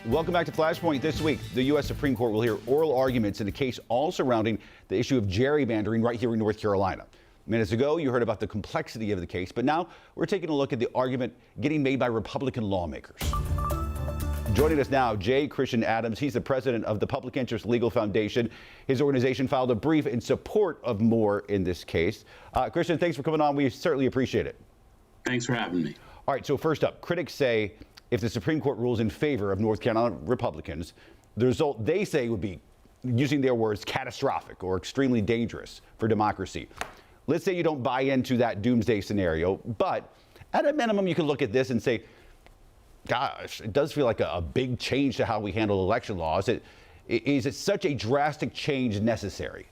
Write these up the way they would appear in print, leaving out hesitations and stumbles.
Welcome back to Flashpoint. This week, the U.S. Supreme Court will hear oral arguments in a case all surrounding the issue of gerrymandering right here in North Carolina. Minutes ago, you heard about the complexity of the case, but now we're taking a look at the argument getting made by Republican lawmakers. Joining us now, J. Christian Adams. He's the president of the Public Interest Legal Foundation. His organization filed a brief in support of Moore in this case. Christian, thanks for coming on. We certainly appreciate it. Thanks for having me. All right, so first up, critics say if the Supreme Court rules in favor of North Carolina Republicans, the result they say would be, using their words, catastrophic or extremely dangerous for democracy. Let's say you don't buy into that doomsday scenario, but at a minimum, you can look at this and say, gosh, it does feel like a big change to how we handle election laws. Is it such a drastic change necessary?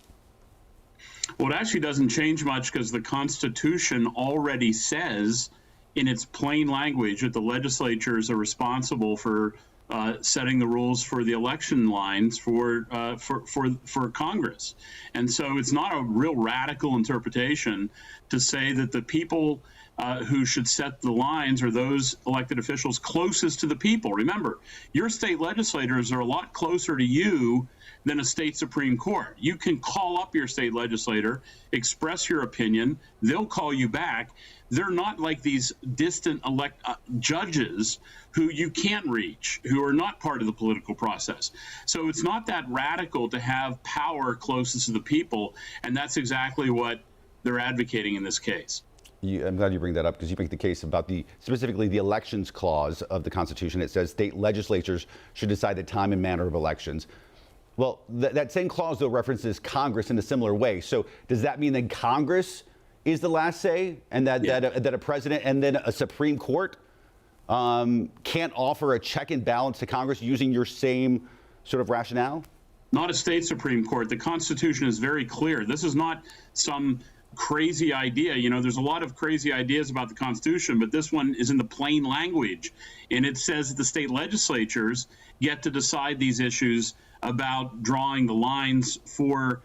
Well, it actually doesn't change much because the Constitution already says in its plain language that the legislatures are responsible for setting the rules for the election lines for Congress. And so it's not a real radical interpretation to say that the people who should set the lines are those elected officials closest to the people. Remember, your state legislators are a lot closer to you than a state Supreme Court. You can call up your state legislator, express your opinion, they'll call you back. They're not like these distant judges who you can't reach, who are not part of the political process. So it's not that radical to have power closest to the people, and that's exactly what they're advocating in this case. I'm glad you bring that up because you make the case about specifically the elections clause of the Constitution. It says state legislatures should decide the time and manner of elections. Well, that same clause, though, references Congress in a similar way. So does that mean that Congress is the last say and that a president and then a Supreme Court can't offer a check and balance to Congress using your same sort of rationale? Not a state Supreme Court. The Constitution is very clear. This is not some crazy idea. You know, there's a lot of crazy ideas about the Constitution, but this one is in the plain language. And it says that the state legislatures get to decide these issues about drawing the lines for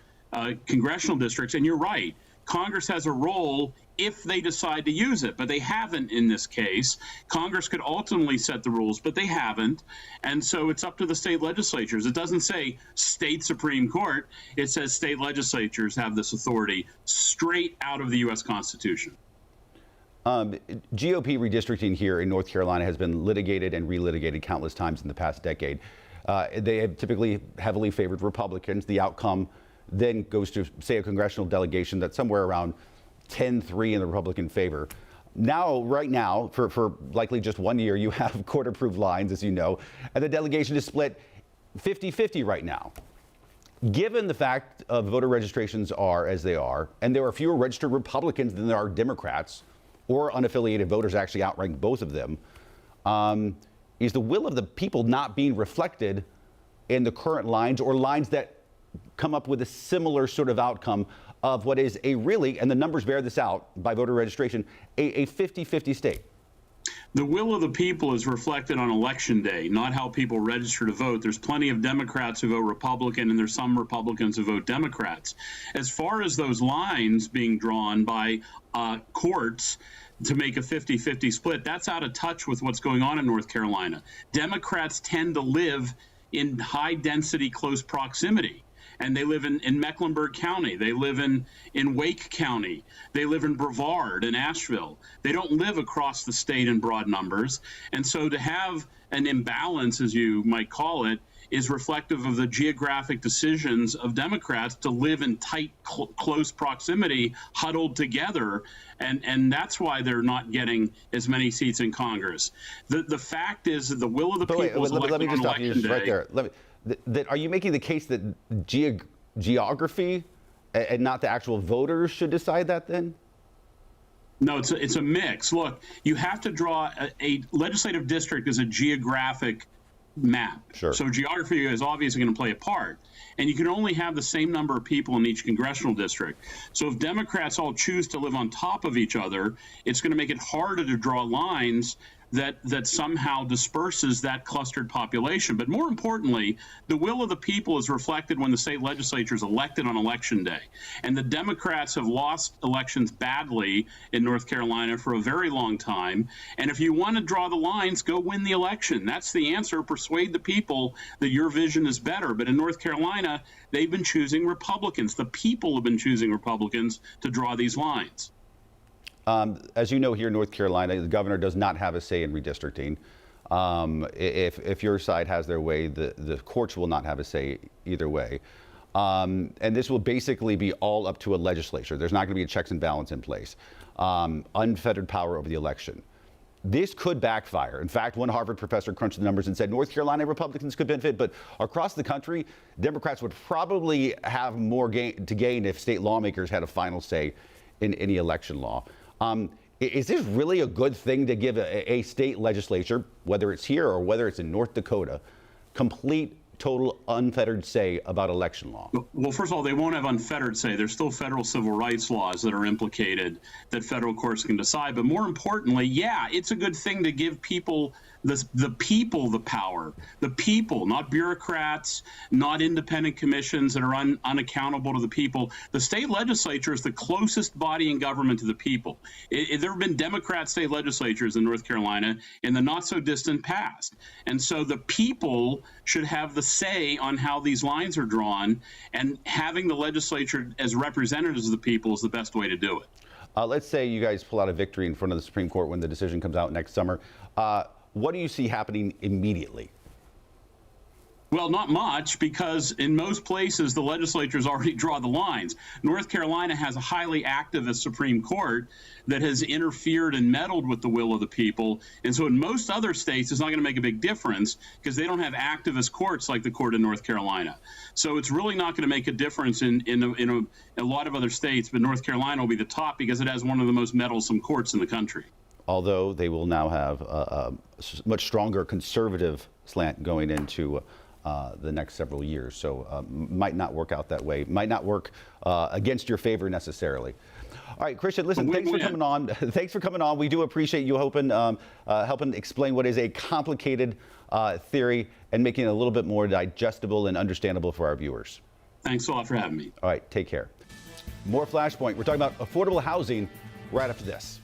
congressional districts. And you're right. Congress has a role if they decide to use it, but they haven't in this case. Congress could ultimately set the rules, but they haven't. And so it's up to the state legislatures. It doesn't say state Supreme Court. It says state legislatures have this authority straight out of the U.S. Constitution. GOP redistricting here in North Carolina has been litigated and relitigated countless times in the past decade. They have typically heavily favored Republicans. The outcome then goes to, say, a congressional delegation that's somewhere around 10-3 in the Republican favor. Now, right now, for likely just 1 year, you have court-approved lines, as you know, and the delegation is split 50-50 right now. Given the fact of voter registrations are as they are, and there are fewer registered Republicans than there are Democrats, or unaffiliated voters actually outrank both of them, is the will of the people not being reflected in the current lines or lines that come up with a similar sort of outcome of what is a really, and the numbers bear this out by voter registration, a 50-50 state? The will of the people is reflected on Election Day, not how people register to vote. There's plenty of Democrats who vote Republican, and there's some Republicans who vote Democrats. As far as those lines being drawn by courts to make a 50-50 split, that's out of touch with what's going on in North Carolina. Democrats tend to live in high-density, close proximity. And they live in Mecklenburg County. They live in Wake County. They live in Brevard and Asheville. They don't live across the state in broad numbers. And so to have an imbalance, as you might call it, is reflective of the geographic decisions of Democrats to live in tight, close proximity, huddled together. And that's why they're not getting as many seats in Congress. The fact is that the will of the people is elected on Election Day. Right there. Are you making the case that geography and not the actual voters should decide that then? No, it's a mix. Look, you have to draw a legislative district as a geographic map. Sure. So geography is obviously going to play a part. And you can only have the same number of people in each congressional district. So if Democrats all choose to live on top of each other, it's going to make it harder to draw lines that somehow disperses that clustered population. But more importantly, the will of the people is reflected when the state legislature is elected on election day. And the Democrats have lost elections badly in North Carolina for a very long time. And if you want to draw the lines, go win the election. That's the answer. Persuade the people that your vision is better. But in North Carolina, they've been choosing Republicans. The people have been choosing Republicans to draw these lines. As you know, here in North Carolina, the governor does not have a say in redistricting. If your side has their way, the courts will not have a say either way. And this will basically be all up to a legislature. There's not going to be a checks and balance in place. Unfettered power over the election. This could backfire. In fact, one Harvard professor crunched the numbers and said North Carolina Republicans could benefit, but across the country, Democrats would probably have more to gain if state lawmakers had a final say in any election law. Is this really a good thing to give a state legislature, whether it's here or whether it's in North Dakota, complete, total, unfettered say about election law? Well, first of all, they won't have unfettered say. There's still federal civil rights laws that are implicated that federal courts can decide. But more importantly, yeah, it's a good thing to give people the people the power. The people, not bureaucrats, not independent commissions that are unaccountable to the people. The state legislature is the closest body in government to the people. There have been Democrat state legislatures in North Carolina in the not so distant past. And so the people should have the say on how these lines are drawn, and having the legislature as representatives of the people is the best way to do it. Let's say you guys pull out a victory in front of the Supreme Court when the decision comes out next summer. What do you see happening immediately? Well, not much, because in most places the legislatures already draw the lines. North Carolina has a highly activist Supreme Court that has interfered and meddled with the will of the people. And so in most other states, it's not going to make a big difference because they don't have activist courts like the court in North Carolina. So it's really not going to make a difference in a lot of other states. But North Carolina will be the top because it has one of the most meddlesome courts in the country. Although they will now have a much stronger conservative slant going into the next several years. So might not work out that way, might not work against your favor necessarily. All right, Christian, listen, thanks for coming on. Thanks for coming on. We do appreciate you helping explain what is a complicated theory and making it a little bit more digestible and understandable for our viewers. Thanks a lot for having me. All right, take care. More Flashpoint. We're talking about affordable housing right after this.